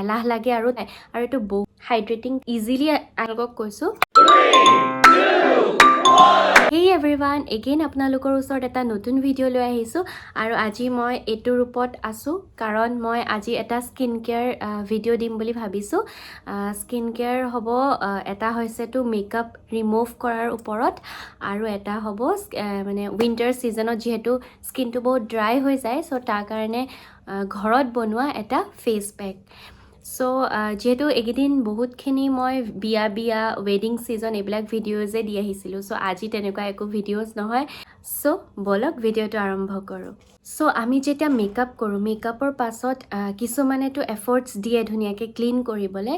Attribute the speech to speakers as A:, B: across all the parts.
A: এলাহ লাগে আৰু এইটো বহুত হাইড্ৰেটিং ইজিলি আপোনালোকক কৈছোঁ। Hey everyone, again আপোনালোকৰ ওচৰত এটা নতুন ভিডিঅ' লৈ আহিছোঁ আৰু আজি মই এইটো ৰূপত আছোঁ কাৰণ মই আজি এটা স্কিন কেয়াৰ ভিডিঅ' দিম বুলি ভাবিছোঁ। স্কিন কেয়াৰ হ'ব, এটা হৈছে তো মেকআপ ৰিমুভ কৰাৰ ওপৰত আৰু এটা হ'ব মানে উইণ্টাৰ ছিজনত যিহেতু স্কিনটো বহুত ড্ৰাই হৈ যায়, চ' তাৰ কাৰণে ঘৰত বনোৱা এটা ফেচ পেক। চ' যিহেতু এইকেইদিন বহুতখিনি মই বিয়া ৱেডিং ছিজন এইবিলাক ভিডিঅ'জে দি আহিছিলোঁ, চ' আজি তেনেকুৱা একো ভিডিঅ'জ নহয়। চ' ব'লক ভিডিঅ'টো আৰম্ভ কৰোঁ। চ' আমি যেতিয়া মেকআপ কৰোঁ, মেকআপৰ পাছত কিছুমানেতো এফৰ্টছ দিয়ে ধুনীয়াকৈ ক্লিন কৰিবলৈ,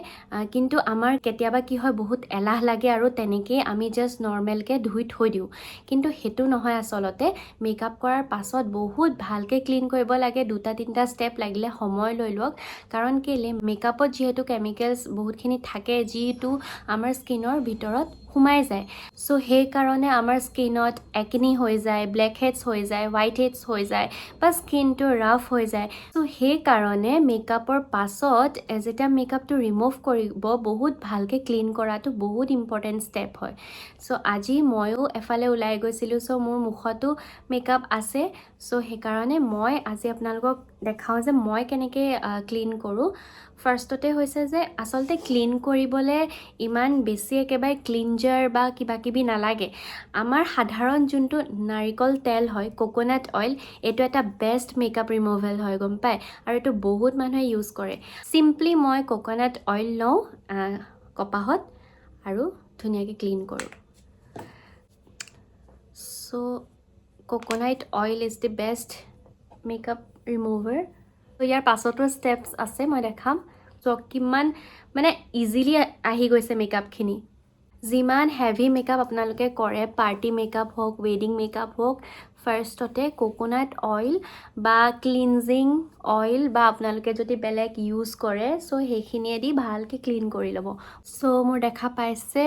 A: কিন্তু আমাৰ কেতিয়াবা কি হয় বহুত এলাহ লাগে আৰু তেনেকেই আমি জাষ্ট নৰ্মেলকৈ ধুই থৈ দিওঁ। কিন্তু সেইটো নহয় আচলতে, মেকআপ কৰাৰ পাছত বহুত ভালকৈ ক্লিন কৰিব লাগে, 2-3টা ষ্টেপ লাগিলে সময় লৈ লওক। কাৰণ কেলে মেকআপত যিহেতু কেমিকেলছ বহুতখিনি থাকে যিটো আমাৰ স্কিনৰ ভিতৰত সোমাই যায়, চ' সেইকাৰণে আমাৰ স্কিনত একনি হৈ যায়, ব্লেক হেডছ হৈ যায়, হোৱাইট হেডছ হৈ যায় বা স্কিনটো ৰাফ হৈ যায়। চ' সেইকাৰণে মেকআপৰ পাছত যেতিয়া মেকআপটো ৰিমুভ কৰিব বহুত ভালকৈ ক্লিন কৰাটো বহুত ইম্পৰ্টেণ্ট ষ্টেপ হয়। চ' আজি ময়ো এফালে ওলাই গৈছিলোঁ, চ' মোৰ মুখতো মেকআপ আছে, চ' সেইকাৰণে মই আজি আপোনালোকক দেখাওঁ যে মই কেনেকৈ ক্লিন কৰোঁ। ফাৰ্ষ্টতে হৈছে যে আচলতে ক্লিন কৰিবলৈ ইমান বেছি একেবাৰে ক্লিনজাৰ বা কিবাকিবি নালাগে। আমাৰ সাধাৰণ যোনটো নাৰিকল তেল হয়, কোকোনাট অইল, এইটো এটা বেষ্ট মেকআপ ৰিমুভেল হয়, গম পায়, আৰু এইটো বহুত মানুহে ইউজ কৰে। চিম্পলি মই কোকোনাট অইল লওঁ কপাহত আৰু ধুনীয়াকৈ ক্লিন কৰোঁ। So' coconut oil is the best makeup remover. ত' ইয়াৰ পাছতো ষ্টেপছ আছে, মই দেখাম। চ' কিমান মানে ইজিলি আহি গৈছে মেকআপখিনি। যিমান হেভি মেকআপ আপোনালোকে কৰে, পাৰ্টি মেকআপ হওক, ৱেডিং মেকআপ হওক, ফাৰ্ষ্টতে কোকোনাট অইল বা ক্লিনজিং অইল বা আপোনালোকে যদি বেলেগ ইউজ কৰে, চ' সেইখিনিয়েদি ভালকৈ ক্লিন কৰি ল'ব। চ' মোৰ দেখা পাইছে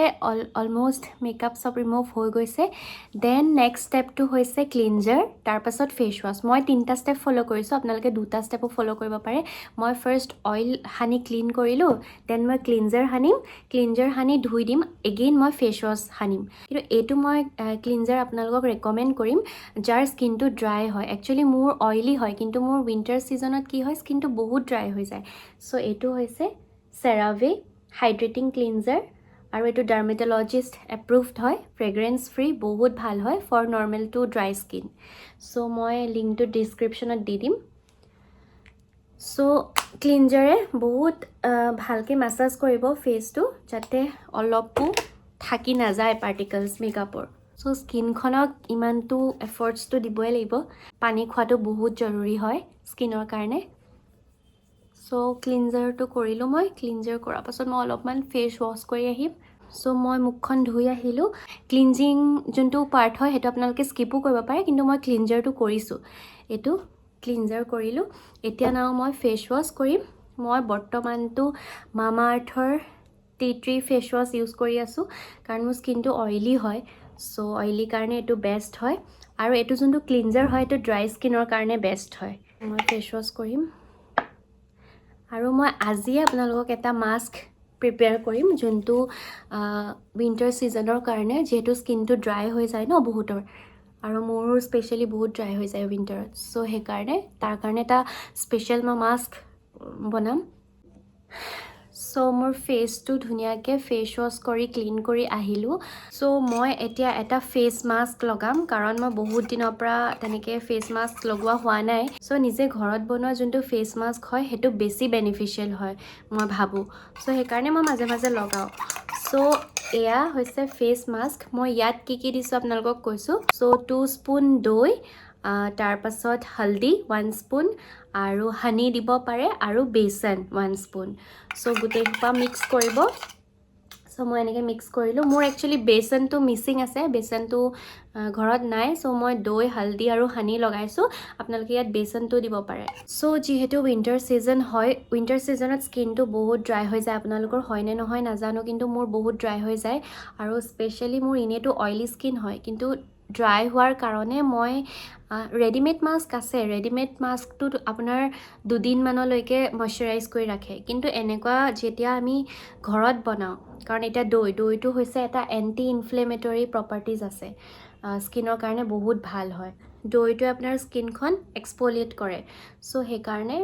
A: অলমষ্ট মেকআপ চব ৰিমুভ হৈ গৈছে। দেন নেক্সট ষ্টেপটো হৈছে ক্লিনজাৰ, তাৰপাছত ফেচ ৱাছ। মই 3টা ষ্টেপ ফ'ল' কৰিছোঁ, আপোনালোকে 2টা ষ্টেপো ফ'ল' কৰিব পাৰে। মই ফাৰ্ষ্ট অইল সানি ক্লিন কৰিলোঁ, দেন মই ক্লিনজাৰ সানি ধুই দিম, এগেইন মই ফেচ ৱাছ সানিম। কিন্তু এইটো মই ক্লিনজাৰ আপোনালোকক ৰেকমেণ্ড কৰিম যাৰ স্কিনটো ড্ৰাই হয়। একচুৱেলি মোৰ অইলি হয়, কিন্তু মোৰ উইণ্টাৰ ছিজনত কি হয়, স্কিনটো বহুত ড্ৰাই হৈ যায়। চ' এইটো হৈছে চেৰাভে হাইড্ৰেটিং ক্লিনজাৰ আৰু এইটো ডাৰ্মেটলজিষ্ট এপ্ৰুভড হয়, ফ্ৰেগ্ৰেন্স ফ্ৰী, বহুত ভাল হয় for normal to dry skin. So' মই লিংকটো ডিছক্ৰিপশ্যনত দি দিম। চ' ক্লিনজাৰে বহুত ভালকৈ মাছাজ কৰিব ফেচটো, যাতে অলপো থাকি নাযায় পাৰ্টিকলছ মেকআপৰ। চ' স্কিনখনক ইমানটো এফৰ্টছটো দিবই লাগিব। পানী খোৱাটো বহুত জৰুৰী হয় স্কিনৰ কাৰণে। চ' ক্লিনজাৰটো কৰিলোঁ মই। ক্লিনজাৰ কৰাৰ পাছত মই অলপমান ফেচ ৱাছ কৰি আহিম। চ' মই মুখখন ধুই আহিলোঁ। ক্লিনজিং যোনটো পাৰ্ট হয় সেইটো আপোনালোকে স্কিপো কৰিব পাৰে, কিন্তু মই ক্লিনজাৰটো কৰিছোঁ। এইটো ক্লিনজাৰ কৰিলোঁ। এতিয়া মই ফেচ ৱাছ কৰিম। মই বৰ্তমানটো মামা আৰ্থৰ T tree face wash use কৰি আছোঁ, কাৰণ মোৰ স্কিনটো অইলি হয়। চ' অইলি কাৰণে এইটো বেষ্ট হয়, আৰু এইটো যোনটো ক্লিনজাৰ হয় এইটো ড্ৰাই স্কিনৰ কাৰণে বেষ্ট হয়। মই ফেচ ৱাছ কৰিম আৰু মই আজিয়ে আপোনালোকক এটা মাস্ক প্ৰিপেয়াৰ কৰিম, যোনটো উইণ্টাৰ ছিজনৰ কাৰণে, যিহেতু স্কিনটো ড্ৰাই হৈ যায় ন বহুতৰ, আৰু মোৰো স্পেচিয়েলি বহুত ড্ৰাই হৈ যায় উইণ্টাৰত। চ' সেইকাৰণে তাৰ কাৰণে এটা স্পেচিয়েল মই মাস্ক বনাম। চ' মোৰ ফেচটো ধুনীয়াকৈ ফেচ ৱাছ কৰি ক্লিন কৰি আহিলোঁ। চ' মই এতিয়া এটা ফেচ মাস্ক লগাম, কাৰণ মই বহুত দিনৰ পৰা তেনেকৈ ফেচ মাস্ক লগোৱা হোৱা নাই। চ' নিজে ঘৰত বনোৱা যোনটো ফেচ মাস্ক হয় সেইটো বেছি বেনিফিচিয়েল হয় মই ভাবোঁ। চ' সেইকাৰণে মই মাজে মাজে লগাওঁ। চ' এয়া হৈছে ফেচ মাস্ক। মই ইয়াত কি দিছোঁ আপোনালোকক কৈছোঁ। চ' 2 স্পুন দৈ, তাৰপাছত হালধি 1 স্পুন, আৰু হানি দিব পাৰে, আৰু বেচন 1 স্পুন। চ' গোটেইসোপা মিক্স কৰিব। চ' মই এনেকৈ মিক্স কৰিলোঁ। মোৰ একচুৱেলি বেচনটো মিচিং আছে, বেচনটো ঘৰত নাই। চ' মই দৈ, হালধি আৰু হানি লগাইছোঁ। আপোনালোকে ইয়াত বেচনটো দিব পাৰে। চ' যিহেতু উইণ্টাৰ ছিজন হয়, উইণ্টাৰ ছিজনত স্কিনটো বহুত ড্ৰাই হৈ যায়। আপোনালোকৰ হয়নে নহয় নাজানো, কিন্তু মোৰ বহুত ড্ৰাই হৈ যায়, আৰু স্পেচিয়েলি মোৰ এনেইতো অইলি স্কিন হয়, কিন্তু ড্ৰাই হোৱাৰ কাৰণে মই ৰেডিমেড মাস্ক আছে ৰেডিমেড মাস্কটো আপোনাৰ 2 দিনমানলৈকে মইশ্চাৰাইজ কৰি ৰাখে কিন্তু এনেকুৱা যেতিয়া আমি ঘৰত বনাওঁ কাৰণ এতিয়া দৈটো হৈছে এটা এণ্টি ইনফ্লেমেটৰী প্ৰপাৰ্টিজ আছে স্কিনৰ কাৰণে বহুত ভাল হয় দৈটোৱে আপোনাৰ স্কিনখন এক্সফলিয়েট কৰে চ' সেইকাৰণে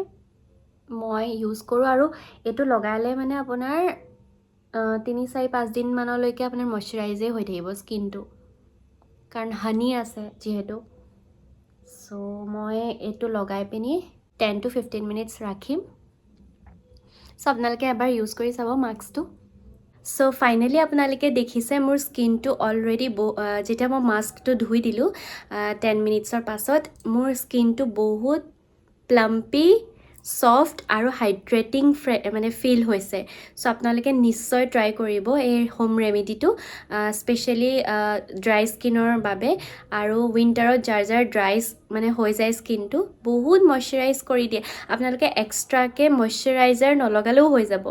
A: মই ইউজ কৰোঁ আৰু এইটো লগালে মানে আপোনাৰ 3-4-5 দিনমানলৈকে আপোনাৰ মইশ্চাৰাইজেই হৈ থাকিব স্কিনটো কাৰণ হানি আছে যিহেতু চ' মই এইটো লগাই পিনি 10 to 15 মিনিটছ ৰাখিম চ' আপোনালোকে এবাৰ ইউজ কৰি চাব মাস্কটো চ' ফাইনেলি আপোনালোকে দেখিছে মোৰ স্কিনটো অলৰেডি যেতিয়া মই মাস্কটো ধুই দিলোঁ 10 মিনিটছৰ পাছত মোৰ স্কিনটো বহুত প্লাম্পি সফ্ট আৰু হাইড্ৰেটিং মানে ফিল হৈছে চ' আপোনালোকে নিশ্চয় ট্ৰাই কৰিব এই হোম ৰেমেডিটো স্পেচিয়েলি ড্ৰাই স্কিনৰ বাবে আৰু উইণ্টাৰত যাৰ ড্ৰাই মানে হৈ যায় স্কিনটো বহুত মইশ্চাৰাইজ কৰি দিয়ে আপোনালোকে এক্সট্ৰাকৈ মইশ্চাৰাইজাৰ নলগালেও হৈ যাব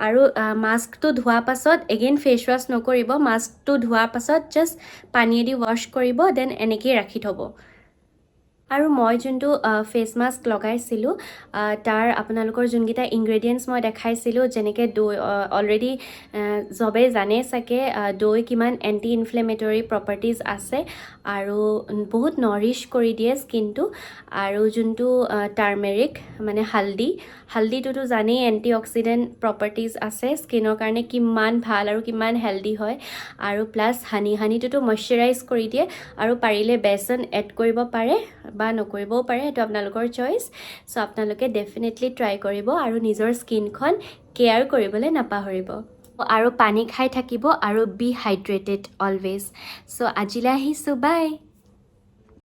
A: আৰু মাস্কটো ধোৱাৰ পাছত এগেইন ফেচ ৱাছ নকৰিব মাস্কটো ধোৱাৰ পাছত জাষ্ট পানীয়েদি ৱাছ কৰিব দেন এনেকেই ৰাখি থ'ব আৰু মই যোনটো ফেচ মাস্ক লগাইছিলোঁ তাৰ আপোনালোকৰ যোনকেইটা ইনগ্ৰেডিয়েণ্টছ মই দেখাইছিলোঁ যেনেকৈ দৈ অলৰেডি চবেই জানে চাগে দৈ কিমান এণ্টি ইনফ্লেমেটৰী প্ৰপাৰ্টিজ আছে আৰু বহুত নৰিছ কৰি দিয়ে স্কিনটো আৰু যোনটো টাৰ্মেৰিক মানে হালদিটোতো জানেই এণ্টি অক্সিডেণ্ট প্ৰপাৰ্টিজ আছে স্কিনৰ কাৰণে কিমান ভাল আৰু কিমান হেল্ডি হয় আৰু প্লাছ হানিটোতো মইশ্চাৰাইজ কৰি দিয়ে আৰু পাৰিলে বেচন এড কৰিব পাৰে বা নকৰিবও পাৰে এইটো আপোনালোকৰ চইচ চ' আপোনালোকে ডেফিনেটলি ট্ৰাই কৰিব আৰু নিজৰ স্কিনখন কেয়াৰ কৰিবলৈ নাপাহৰিব আৰু পানী খাই থাকিব আৰু বি হাইড্ৰেটেড অলৱেজ চ' আজিলৈ আহিছোঁ বাই